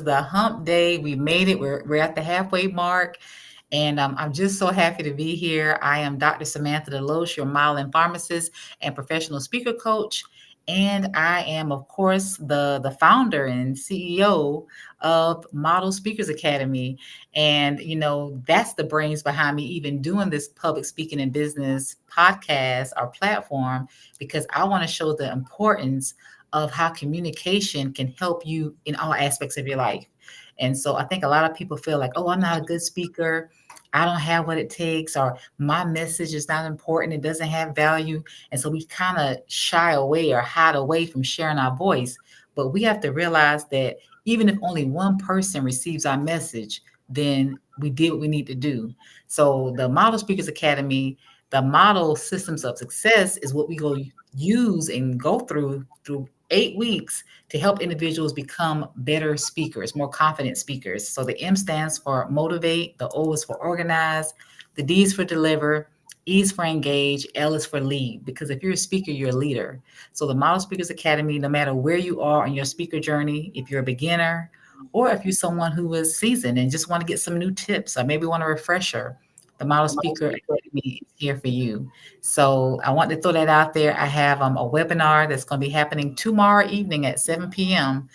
the hump day. We made it. We're at the halfway mark. And I'm just so happy to be here. I am Dr. Samantha DeLoache, your modeling pharmacist and professional speaker coach. And I am, of course, the founder and CEO of Model Speakers Academy. And, that's the brains behind me even doing this public speaking and business podcast or platform, because I want to show the importance of how communication can help you in all aspects of your life. And so I think a lot of people feel like, oh, I'm not a good speaker. I don't have what it takes, or my message is not important. It doesn't have value. And so we kind of shy away or hide away from sharing our voice. But we have to realize that even if only one person receives our message, then we did what we need to do. So the Model Speakers Academy, the model systems of success is what we go use and go through 8 weeks to help individuals become better speakers, more confident speakers. So the M stands for motivate, the O is for organize, the D is for deliver, E is for engage, L is for lead. Because if you're a speaker, you're a leader. So the Model Speakers Academy, no matter where you are on your speaker journey, if you're a beginner or if you're someone who is seasoned and just want to get some new tips or maybe want a refresher, the Model Speaker Academy is here for you. So I want to throw that out there. I have a webinar that's going to be happening tomorrow evening at 7 p.m.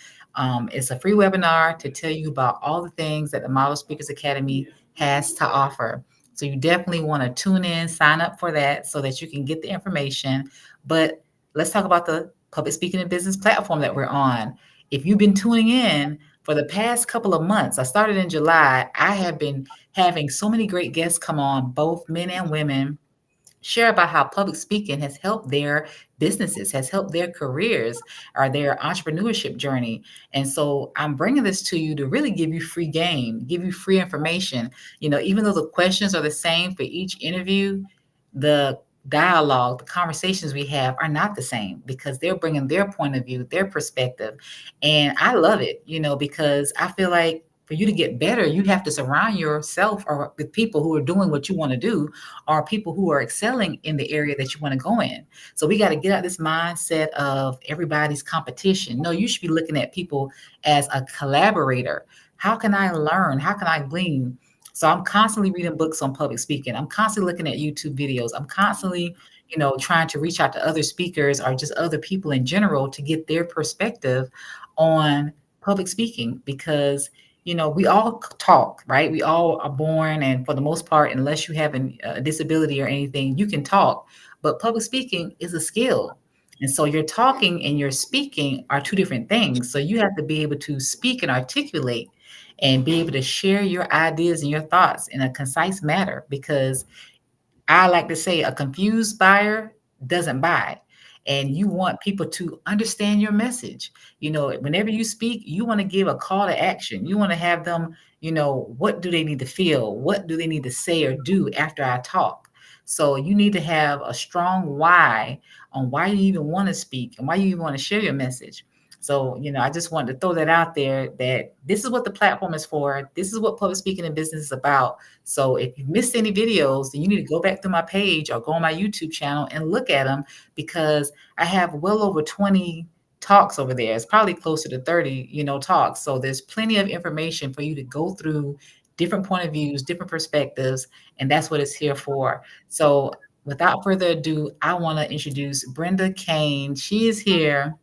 It's a free webinar to tell you about all the things that the Model Speakers Academy has to offer. So you definitely want to tune in, sign up for that so that you can get the information. But let's talk about the public speaking and business platform that we're on. If you've been tuning in for the past couple of months, I started in July. I have been having so many great guests come on, both men and women, share about how public speaking has helped their businesses, has helped their careers or their entrepreneurship journey. And so I'm bringing this to you to really give you free game, give you free information. Even though the questions are the same for each interview, the dialogue, the conversations we have are not the same because they're bringing their point of view, their perspective. And I love it, because I feel like for you to get better, you have to surround yourself or with people who are doing what you want to do, or people who are excelling in the area that you want to go in. So we got to get out this mindset of everybody's competition. No, you should be looking at people as a collaborator. How can I learn? How can I glean? So I'm constantly reading books on public speaking. I'm constantly looking at YouTube videos. I'm constantly, trying to reach out to other speakers or just other people in general to get their perspective on public speaking, because we all talk, right? We all are born, and for the most part, unless you have a disability or anything, you can talk. But public speaking is a skill. And so your talking and your speaking are two different things. So you have to be able to speak and articulate and be able to share your ideas and your thoughts in a concise manner, because I like to say a confused buyer doesn't buy. And you want people to understand your message. Whenever you speak, you want to give a call to action. You want to have them, what do they need to feel? What do they need to say or do after I talk? So you need to have a strong why on why you even want to speak and why you even want to share your message. So, I just wanted to throw that out there, that this is what the platform is for. This is what public speaking and business is about. So if you missed any videos, then you need to go back to my page or go on my YouTube channel and look at them, because I have well over 20 talks over there. It's probably closer to 30, talks. So there's plenty of information for you to go through, different point of views, different perspectives, and that's what it's here for. So without further ado, I want to introduce Brenda Cain. She is here.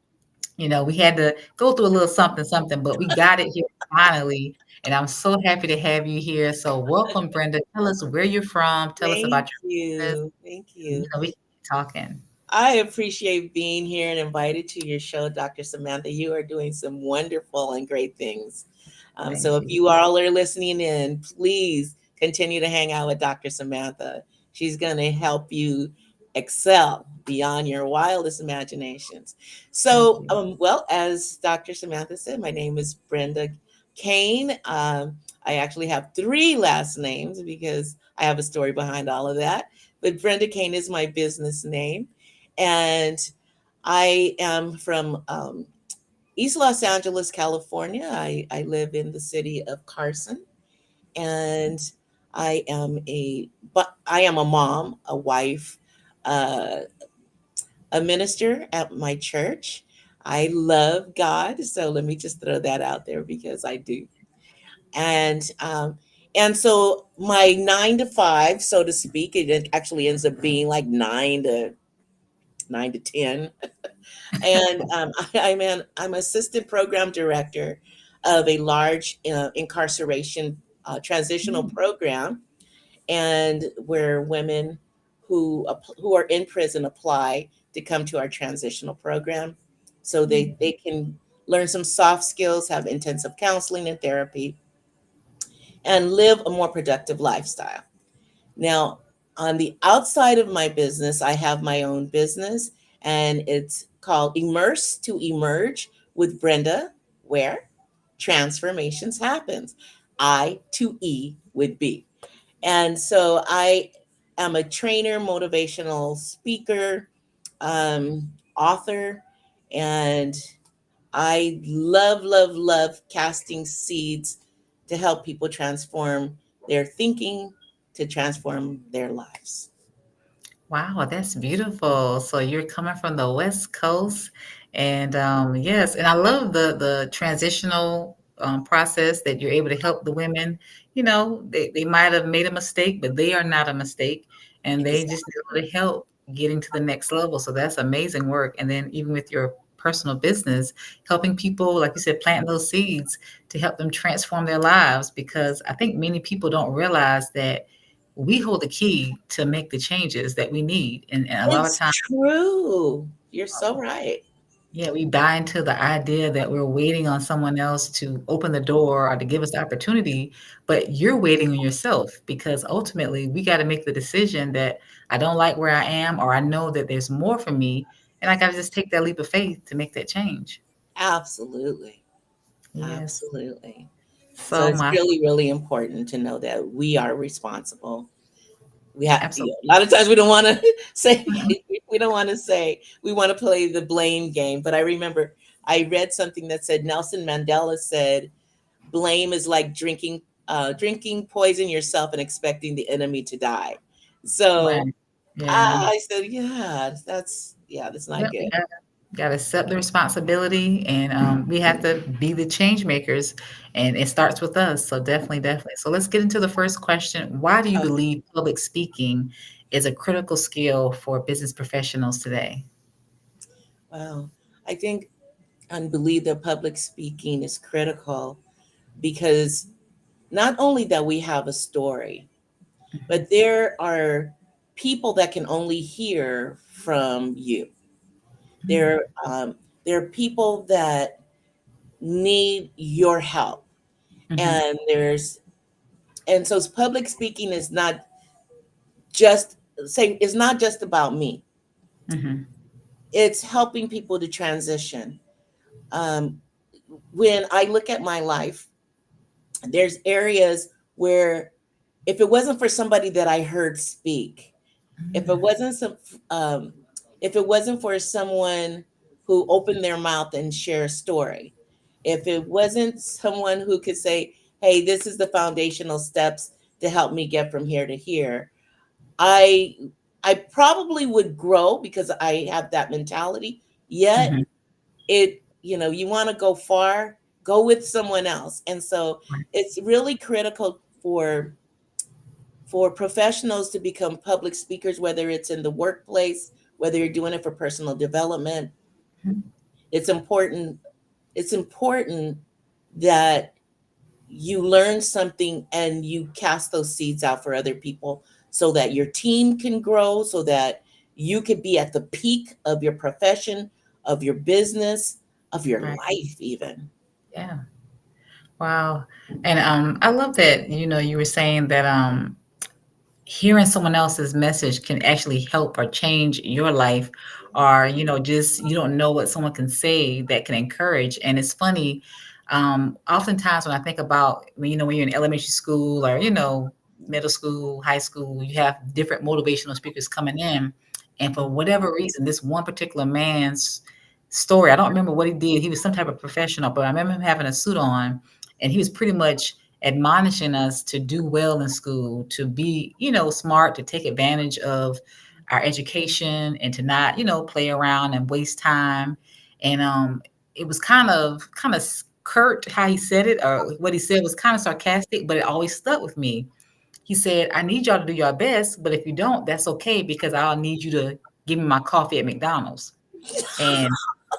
We had to go through a little something, something, but we got it here finally. And I'm so happy to have you here. So welcome, Brenda. Tell us where you're from. Tell us about Thank your business. you. Thank And, you. we can keep talking. I appreciate being here and invited to your show, Dr. Samantha. You are doing some wonderful and great things. So Thank if you. you all are listening in, please continue to hang out with Dr. Samantha. She's going to help you excel beyond your wildest imaginations. Thank So, you. well, as Dr. Samantha said, my name is Brenda Cain. I actually have three last names because I have a story behind all of that. But Brenda Cain is my business name. And I am from East Los Angeles, California. I live in the city of Carson, and I am a mom, a wife, uh, a minister at my church. I love God, so let me just throw that out there because I do. And so my 9 to 5, so to speak, it actually ends up being like 9 to 10. And I'm assistant program director of a large incarceration transitional Mm, program, and where women who are in prison apply to come to our transitional program, so mm. they can learn some soft skills, have intensive counseling and therapy, and live a more productive lifestyle. Now, on the outside of my business, I have my own business, and it's called Immerse to Emerge with Brenda, where transformations happens. I to E with B. And so I am a trainer, motivational speaker, author, and I love, love, love casting seeds to help people transform their thinking, to transform their lives. Wow, that's beautiful. So you're coming from the West Coast, and yes, and I love the transitional process that you're able to help the women. You know, they might have made a mistake, but they are not a mistake, and they just Exactly. need a little help getting to the next level. So that's amazing work. And then even with your personal business, helping people, like you said, planting those seeds to help them transform their lives, because I think many people don't realize that we hold the key to make the changes that we need. And a lot of It's times, true. You're so right. yeah, we buy into the idea that we're waiting on someone else to open the door or to give us the opportunity, but you're waiting on yourself, because ultimately we got to make the decision that I don't like where I am, or I know that there's more for me, and I got to just take that leap of faith to make that change. Absolutely. Yes. Absolutely. So So it's my really, really important to know that we are responsible. We have, absolutely. a lot of times we don't want to say, we don't want to say, we want to play the blame game. But I remember I read something that said Nelson Mandela said, blame is like drinking poison yourself and expecting the enemy to die. So Right. Yeah. I said, yeah, that's not Yep. good. Got to accept the responsibility, and we have to be the change makers, and it starts with us. So definitely, definitely. So let's get into the first question. Why do you Okay. believe public speaking is a critical skill for business professionals today? Well, I think and believe that public speaking is critical because not only that we have a story, Mhm, but there are people that can only hear from you. mm, There, there are people that need your help, mhm, and so public speaking is not just say it's not just about me. mhm, It's helping people to transition. Um, when I look at my life, there's areas where if it wasn't for somebody that I heard speak, if it mm, wasn't some, um, if it wasn't for someone who opened their mouth and share a story, if it wasn't someone who could say, "Hey, this is the foundational steps to help me get from here to here," I I probably would grow because I have that mentality. Yet mhm, you want to go far, go with someone else, and so right, it's really critical for professionals to become public speakers, whether it's in the workplace, whether you're doing it for personal development. mhm, It's important. It's important that you learn something and you cast those seeds out for other people so that your team can grow, so that you could be at the peak of your profession, of your business, of your right. life, even. Yeah. Wow. And I love that, you were saying that hearing someone else's message can actually help or change your life, or just you don't know what someone can say that can encourage. And it's funny, oftentimes when I think about when you're in elementary school, or middle school, high school, you have different motivational speakers coming in, and for whatever reason, this one particular man's story, I don't remember what he did. He was some type of professional, but I remember him having a suit on, and he was pretty much admonishing us to do well in school, to be, smart, to take advantage of our education, and to not, play around and waste time. and it was kind of curt how he said it, or what he said was kind of sarcastic, but it always stuck with me. He said, "I need y'all to do your best, but if you don't, that's okay because I'll need you to give me my coffee at McDonald's." And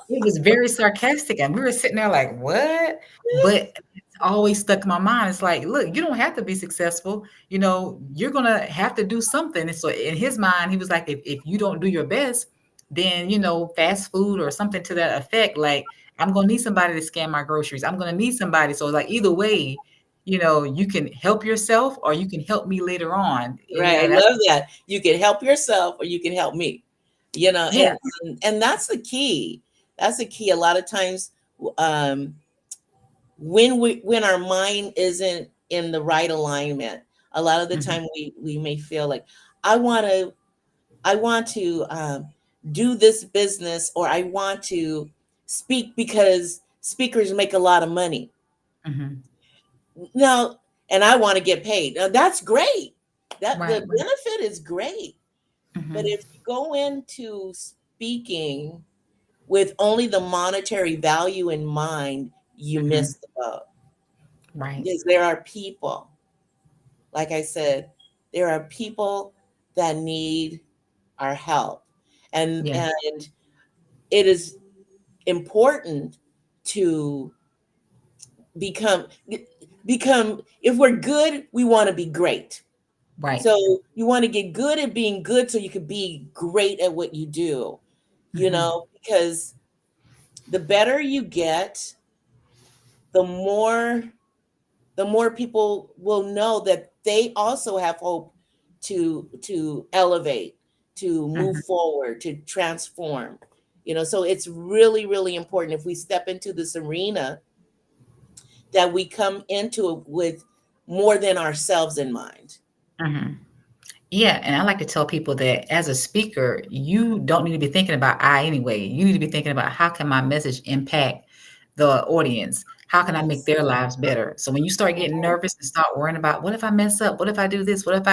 it was very sarcastic, and we were sitting there like, "What?" But it's always stuck in my mind. It's like, look, you don't have to be successful. You're gonna have to do something. And so in his mind, he was like, if you don't do your best, then fast food or something to that effect. Like, I'm gonna need somebody to scan my groceries. I'm gonna need somebody. So like either way, you can help yourself or you can help me later on. And Right. I that's love that. You can help yourself or you can help me. You know, yeah. and that's the key. That's the key. A lot of times, um, when our mind isn't in the right alignment, a lot of the Mhm, time we may feel like I want to I want to do this business, or I want to speak because speakers make a lot of money mhm. now, and I want to get paid. Now, that's great. That the Right, right. benefit is great. But Mhm, if you go into speaking with only the monetary value in mind, you mhm. miss the boat. Right. Because there are people, like I said, there are people that need our help. Yeah. And it is important to become become if we're good, we want to be great. Right. So you want to get good at being good so you could be great at what you do, Mhm, because the better you get, the more the more people will know that they also have hope to elevate, to move mhm. forward, to transform. So it's really, really important if we step into this arena that we come into it with more than ourselves in mind. Mhm. Yeah, and I like to tell people that as a speaker, you don't need to be thinking about I anyway. You need to be thinking about how can my message impact the audience? How can I make Yes. their lives better? So when you start getting Mhm. nervous and start worrying about what if I mess up? What if I do this? What if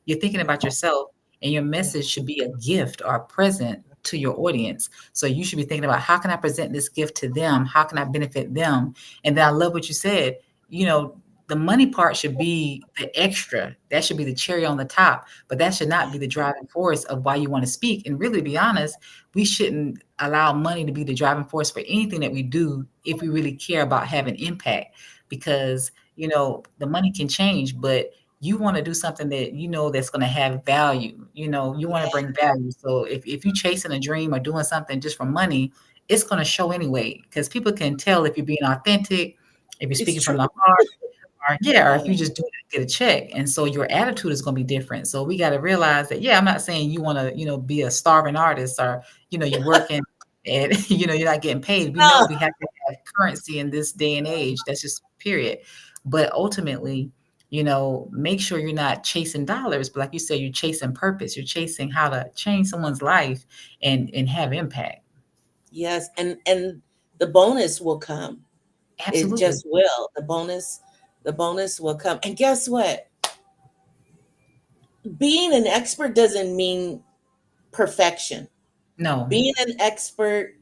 you're thinking about yourself, and your Yeah. message should be a gift or a present to your audience. So you should be thinking about how can I present this gift to them? How can I benefit them? And then I love what you said, you know, the money part should be the extra. That should be the cherry on the top, but that should not be the driving force of why you want to speak. And really, to be honest, we shouldn't allow money to be the driving force for anything that we do if we really care about having impact. Because the money can change, but you want to do something that that's going to have value. You want to bring value. So if you're chasing a dream or doing something just for money, it's going to show anyway, because people can tell if you're being authentic, if you're It's speaking from true. the heart, or yeah, or if Yeah. you just do it to get a check. And so your attitude is going to be different. So we got to realize that, yeah, I'm not saying you want to, be a starving artist, or, you working and, you're not getting paid. We know No. we have to have currency in this day and age. That's just period. But ultimately, make sure you're not chasing dollars, but like you said, you're chasing purpose. You're chasing how to change someone's life and have impact. Yes, and the bonus will come. It Absolutely. just will. The bonus will come. And guess what? Being an expert doesn't mean perfection. No. Being an expert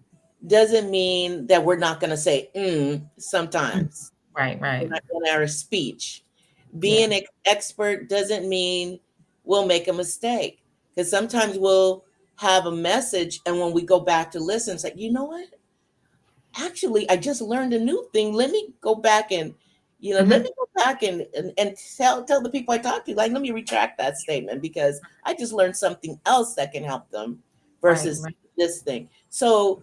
doesn't mean that we're not going to say Mm. sometimes Right, right. in our speech. Yeah. Being an expert doesn't mean we'll make a mistake, because sometimes we'll have a message, and when we go back to listen, it's like, you know what? Actually, I just learned a new thing. Let me go back and, let Hmm. me go back and tell the people I talk to, like, let me retract that statement because I just learned something else that can help them Right, versus right. this thing. So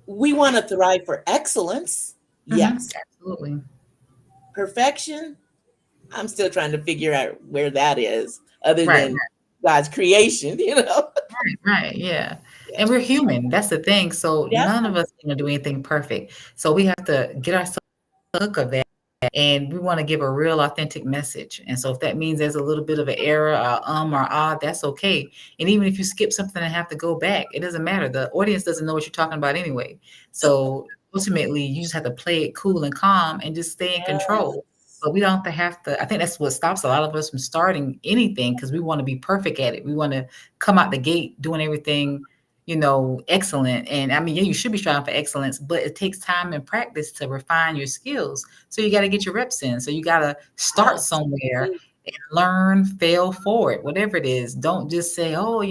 we want to thrive for excellence. Hmm. Yes. Absolutely. Perfection, I'm still trying to figure out where that is other Right, than God's creation. right, right. Yeah. Yeah. And we're human. That's the thing. So Yeah. none of us gonna do anything perfect. So we have to get ourselves a hook of that, and we want to give a real authentic message. And so if that means there's a little bit of an error, or that's okay. And even if you skip something and have to go back, it doesn't matter. The audience doesn't know what you're talking about anyway. So ultimately, you just have to play it cool and calm and just stay in control. Yes. But we don't have to. I think that's what stops a lot of us from starting anything, because we want to be perfect at it. We want to come out the gate doing everything, excellent. And I mean, yeah, you should be striving for excellence, but it takes time and practice to refine your skills. So you got to get your reps in. So you got to start somewhere Absolutely. and learn, fail forward, whatever it is. Don't just say, oh,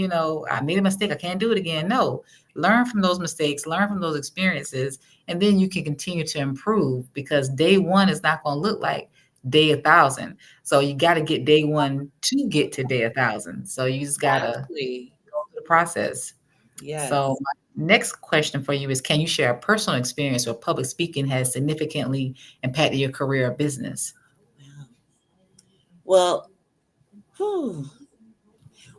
I made a mistake, I can't do it again. No, learn from those mistakes, learn from those experiences, and then you can continue to improve, because day one is not going to look like day 1,000. So you got to get day one to get to day 1,000. So you just got to Exactly. go through the process. So Yes. my next question for you is, can you share a personal experience where public speaking has significantly impacted your career or business? Wow. Well, whew.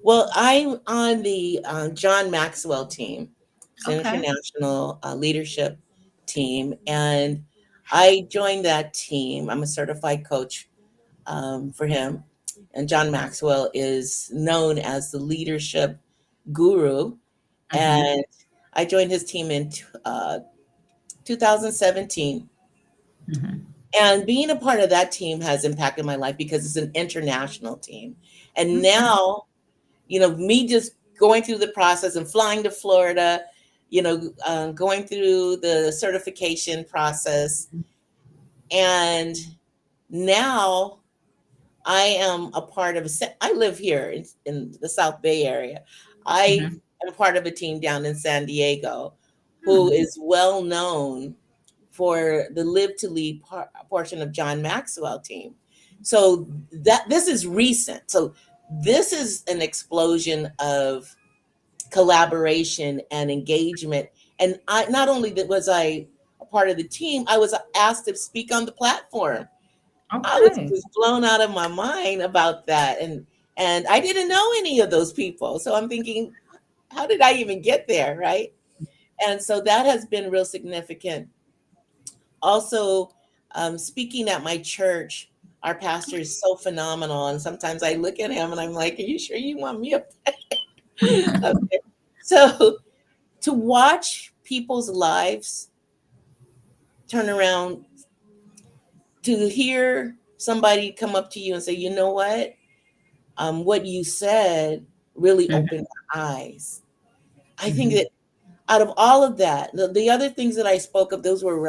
Well, I'm on the John Maxwell team. It's an Okay. international leadership team, and I joined that team. I'm a certified coach for him, and John Maxwell is known as the leadership guru. Mm-hmm. And I joined his team in 2017. Mm-hmm. And being a part of that team has impacted my life because it's an international team. And Okay. now, me just going through the process and flying to Florida, going through the certification process. And now I am a part of I live here in the South Bay area. I Mm-hmm. am part of a team down in San Diego who Hmm. is well known for the Live to Lead portion of John Maxwell team. So that this is recent. So this is an explosion of collaboration and engagement. And I not only was I a part of the team, I was asked to speak on the platform. I was Okay. just blown out of my mind about that. And I didn't know any of those people. So I'm thinking, how did I even get there? Right. And so that has been real significant. Also, speaking at my church, our pastor is so phenomenal. And sometimes I look at him and I'm like, are you sure you want me up there? Okay. So to watch people's lives turn around, to hear somebody come up to you and say, you know what you said really Mhm, opened my eyes. I think mhm, that out of all of that, the other things that I spoke of, those were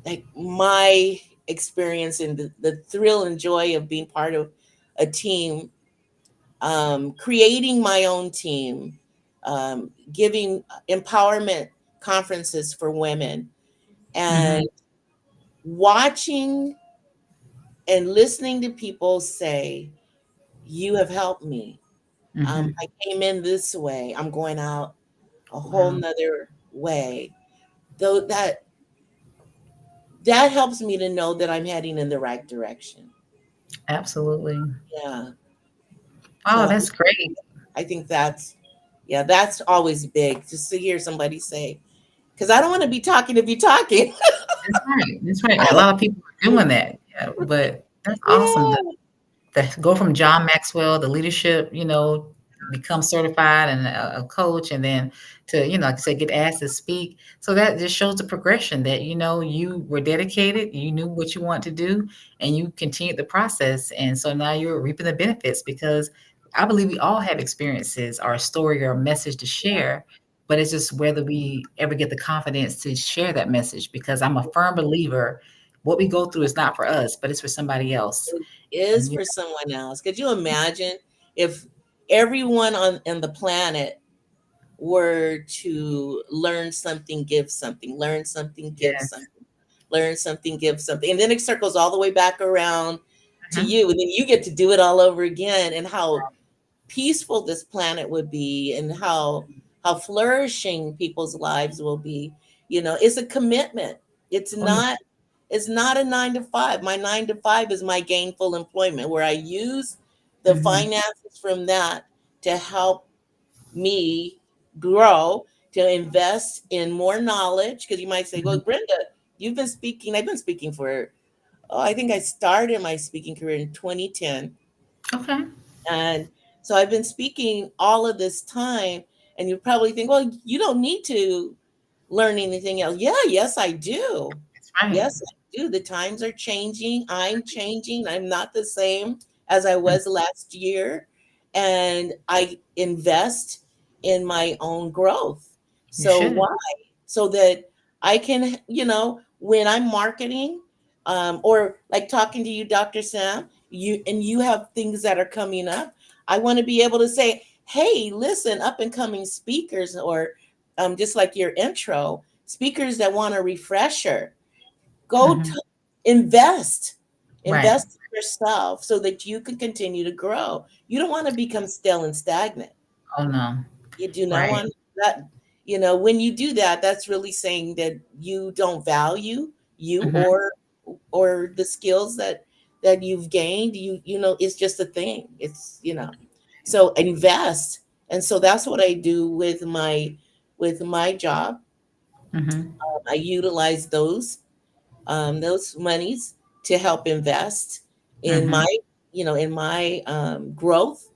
like my experience and the thrill and joy of being part of a team, creating my own team, giving empowerment conferences for women, and mhm, watching and listening to people say, you have helped me. mhm. I came in this way, I'm going out a whole Wow, nother way. Though that helps me to know that I'm heading in the right direction. absolutely. Yeah. Wow, So that's great. I think that's, yeah, that's always big, just to hear somebody say, because I don't want to be talking to be talking. That's right, that's right. A lot of people are doing that, yeah, but that's awesome. Yeah. Go from John Maxwell, the leadership, become certified and a coach, and then to, like I said, get asked to speak. So that just shows the progression that, you were dedicated, you knew what you want to do, and you continued the process. And so now you're reaping the benefits, because I believe we all have experiences or a story or a message to share. But it's just whether we ever get the confidence to share that message, because I'm a firm believer what we go through is not for us, but it's for somebody else. It is And for someone else. Could you imagine if everyone on the planet were to learn something, give something, learn something, give yes. something, learn something, give something, and then it circles all the way back around to Mhm. you, and then you get to do it all over again, and how peaceful this planet would be, and how flourishing people's lives will be. It's a commitment. it's Oh, yeah. not it's not a 9 to 5. My 9 to 5 is my gainful employment, where I use the Mhm, finances from that to help me grow, to invest in more knowledge. Because you might say, well, mhm. Brenda, I've been speaking for, oh, I think I started my speaking career in 2010. Okay. And so I've been speaking all of this time. And you probably think, well, you don't need to learn anything else. Yeah, yes, I do. That's right. Yes, I do. The times are changing. I'm changing. I'm not the same as I Mm, was last year. And I invest. in my own growth. You So should. why? So that I can, when I'm marketing, or like talking to you, Dr. Sam, you have things that are coming up. I want to be able to say, hey, listen, up and coming speakers, or just like your intro, speakers that want a refresher, go Hmm. to invest. Right. Invest in yourself so that you can continue to grow. You don't want to become stale and stagnant. Oh no. You do not Right. want that. When you do that, that's really saying that you don't value you, Hmm. or the skills that you've gained. It's just a thing. So invest. And so that's what I do with my job. Hmm. I utilize those monies to help invest in Hmm. my growth.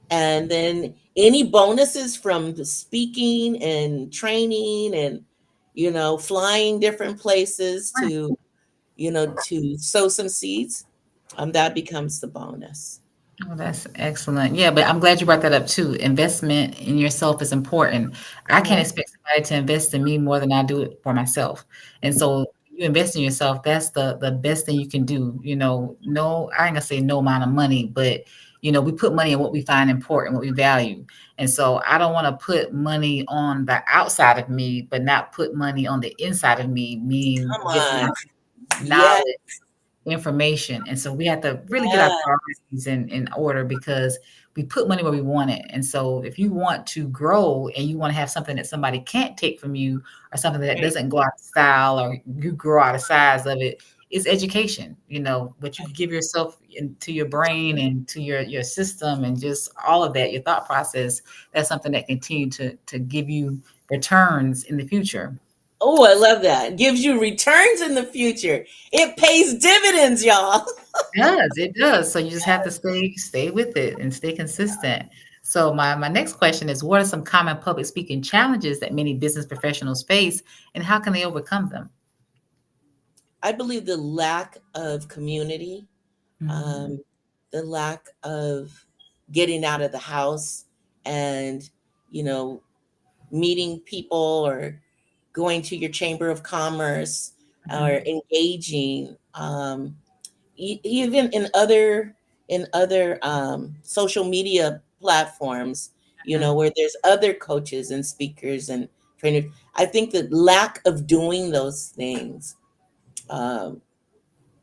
And then any bonuses from the speaking and training, and flying different places Right. to sow some seeds, that becomes the bonus. Oh, that's excellent. Yeah, but I'm glad you brought that up too. Investment in yourself is important. I can't Mhm. expect somebody to invest in me more than I do it for myself. And so you invest in yourself, that's the best thing you can do. No, I ain't gonna say no amount of money, but we put money in what we find important, what we value. And so I don't want to put money on the outside of me, but not put money on the inside of me, meaning Come get on. my Yes. knowledge, information. And so we have to really get our Yes. priorities in order, because we put money where we want it. And so if you want to grow and you want to have something that somebody can't take from you, or something that Right. doesn't go out of style, or you grow out of size of it, is education, what you give yourself into your brain and to your system, and just all of that, your thought process. That's something that continue to give you returns in the future. Oh, I love that. Gives you returns in the future. It pays dividends, y'all. It does. So you just have to stay with it and stay consistent. So my next question is, what are some common public speaking challenges that many business professionals face, and how can they overcome them? I believe the lack of community, Mhm. um, the lack of getting out of the house, and you know meeting people, or going to your chamber of commerce, or Mhm. engaging, even in other social media platforms, Mhm. where there's other coaches and speakers and trainers. I think the lack of doing those things um,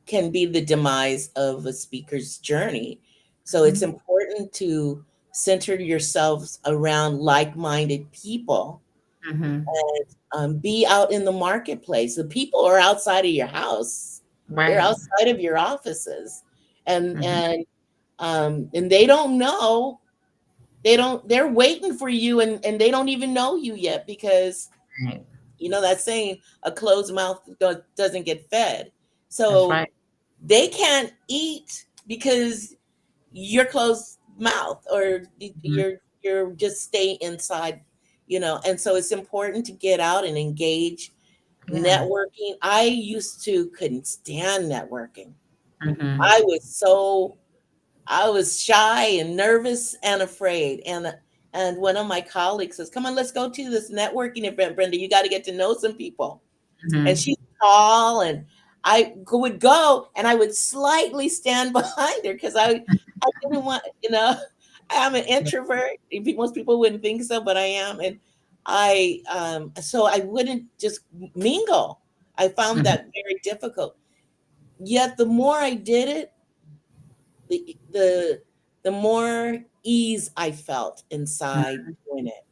can be the demise of a speaker's journey. So it's Mhm. important to center yourselves around like-minded people, Mhm. be out in the marketplace. The people are outside of your house. They're Right. outside of your offices, and Mhm. and and they don't know. They're waiting for you, and they don't even know you yet, because Right. that saying, a closed mouth doesn't get fed. That's So right. they can't eat because you're closed mouth, or Mhm. you're just stay inside. And so it's important to get out and engage. Yeah. Networking, I used to couldn't stand networking. Mhm. I was shy and nervous and afraid, and one of my colleagues says, come on, let's go to this networking event, Brenda, you got to get to know some people. And Mhm. she's tall, and would go, and I would slightly stand behind her, because I didn't want, I'm an introvert. Most people wouldn't think so, but I am. And so I wouldn't just mingle. I found Mhm. that very difficult. Yet the more I did it, the the the more ease I felt inside Mhm. doing it.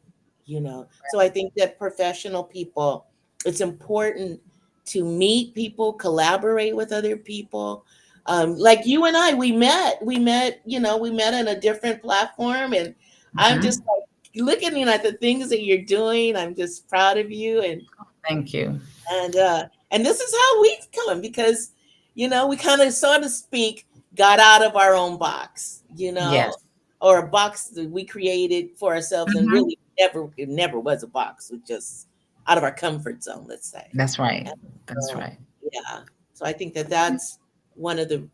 So I think that professional people, it's important to meet people, collaborate with other people. Like you and I, we met on a different platform, and I'm just Mhm. like looking at the things that you're doing. I'm just proud of you, Thank you. and this is how we come, because we kind of, so to speak, got out of our own box, Yes. or a box that we created for ourselves, and Mhm. really it never was a box. It was just out of our comfort zone, let's say. That's right. And That's so, right. yeah, so I think that that's one of the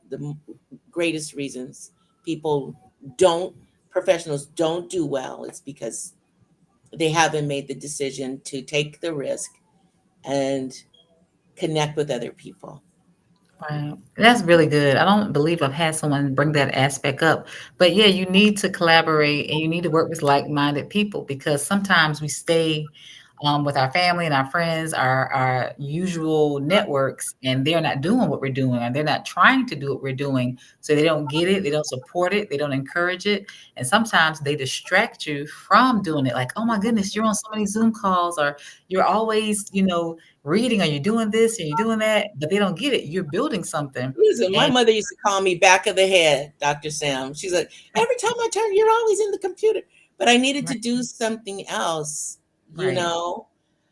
greatest reasons people don't professionals don't do well. It's because they haven't made the decision to take the risk and connect with other people. Right. That's really good. I don't believe I've had someone bring that aspect up. But yeah, you need to collaborate and you need to work with like-minded people because sometimes we stay with our family and our friends, our usual networks, and they're not doing what we're doing, and they're not trying to do what we're doing. So they don't get it, they don't support it, they don't encourage it. And sometimes they distract you from doing it. Like, oh my goodness, you're on so many Zoom calls, or you're always, reading, or you're doing this and you're doing that, but they don't get it. You're building something. Listen, my And mother used to call me back of the head, Dr. Sam. She's like, every time I turn, you're always in the computer. But I needed to right, do something else, you right. know?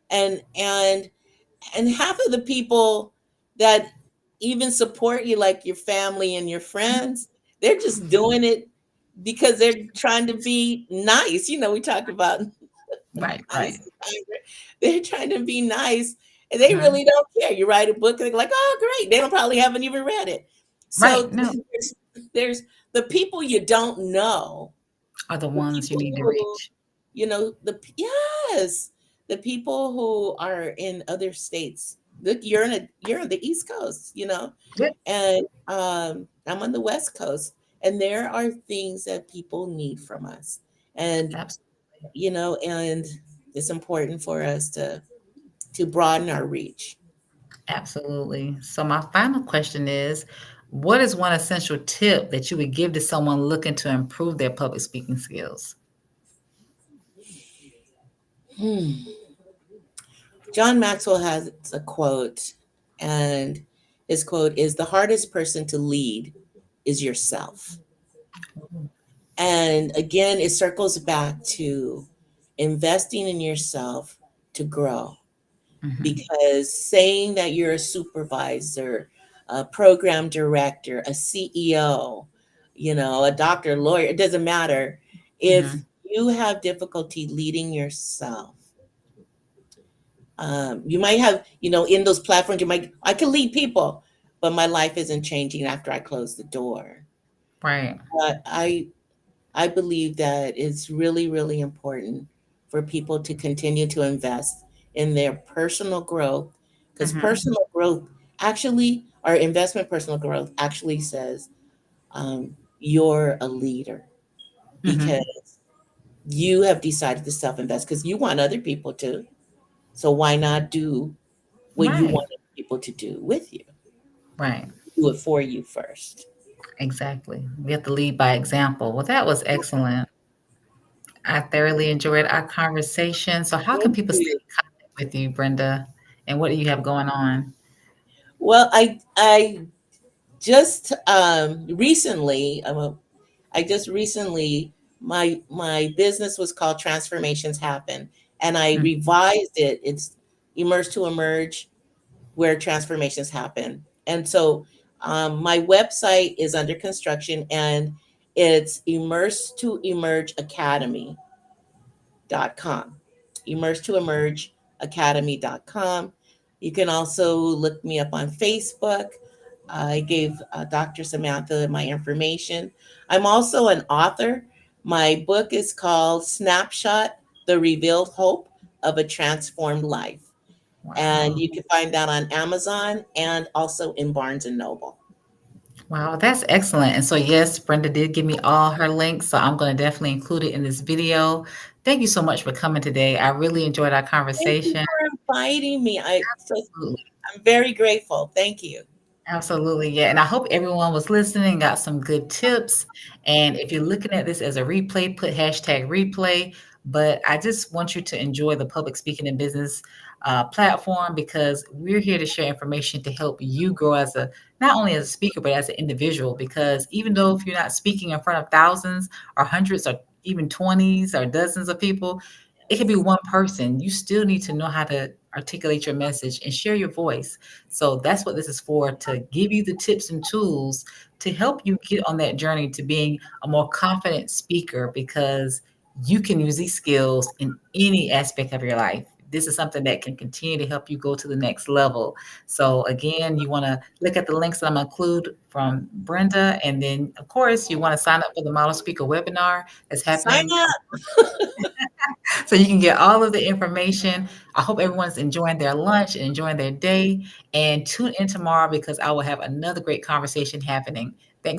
And half of the people that even support you, like your family and your friends, they're just doing it because they're trying to be nice. We talked about Right, nice. right. They're trying to be nice, and they Mhm. really don't care. You write a book, and they're like, "Oh, great!" They don't probably haven't even read it. Right. So No, there's the people you don't know, are the the ones you people need to who reach. yes, the people who are in other states. Look, you're on the East Coast, Yep, and I'm on the West Coast, and there are things that people need from us, and absolutely. and it's important for us to broaden our reach. Absolutely. So my final question is, what is one essential tip that you would give to someone looking to improve their public speaking skills? Hmm. John Maxwell has a quote, and his quote is, "The hardest person to lead is yourself." And again, it circles back to investing in yourself to grow, Mhm. because saying that you're a supervisor, a program director, a CEO, a doctor, lawyer, it doesn't matter. If Mhm. you have difficulty leading yourself, you might have, in those platforms, I can lead people, but my life isn't changing after I close the door. Right. But I believe that it's really, really important for people to continue to invest in their personal growth, because Mhm. personal growth actually, or investment personal growth actually says, you're a leader, because Mhm. you have decided to self invest because you want other people to. So why not do what you Right. want other people to do with you? Right. Do it for you first. Exactly. We have to lead by example. Well, that was excellent. I thoroughly enjoyed our conversation. So how can Thank people stay you. in contact with you, Brenda? And what do you have going on? Well, I just recently, I just recently, my business was called Transformations Happen, and I Mm. revised it. It's Emerge to Emerge, where transformations happen. And so my website is under construction, and it's Immerse to Emerge Academy.com. Immerse to Emerge Academy.com. You can also look me up on Facebook. I gave Dr. Samantha my information. I'm also an author. My book is called Snapshot: The Revealed Hope of a Transformed Life. And Wow. you can find that on Amazon and also in Barnes and Noble. Wow, that's excellent. And so, yes, Brenda did give me all her links, so I'm going to definitely include it in this video. Thank you so much for coming today. I really enjoyed our Thank you conversation. for inviting me. Absolutely. I'm very grateful. Thank you. Absolutely. Yeah. And I hope everyone was listening, got some good tips. And if you're looking at this as a replay, put hashtag replay. But I just want you to enjoy the public speaking and business platform because we're here to share information to help you grow as not only as a speaker, but as an individual. Because even though if you're not speaking in front of thousands or hundreds or even 20s or dozens of people, it could be one person. You still need to know how to articulate your message and share your voice. So that's what this is for, to give you the tips and tools to help you get on that journey to being a more confident speaker because you can use these skills in any aspect of your life. This is something that can continue to help you go to the next level. So again, you want to look at the links that I'm gonna include from Brenda, and then of course you want to sign up for the Model Speaker webinar that's Sign happening. up. So you can get all of the information. I hope everyone's enjoying their lunch and enjoying their day. And tune in tomorrow because I will have another great conversation happening. Thanks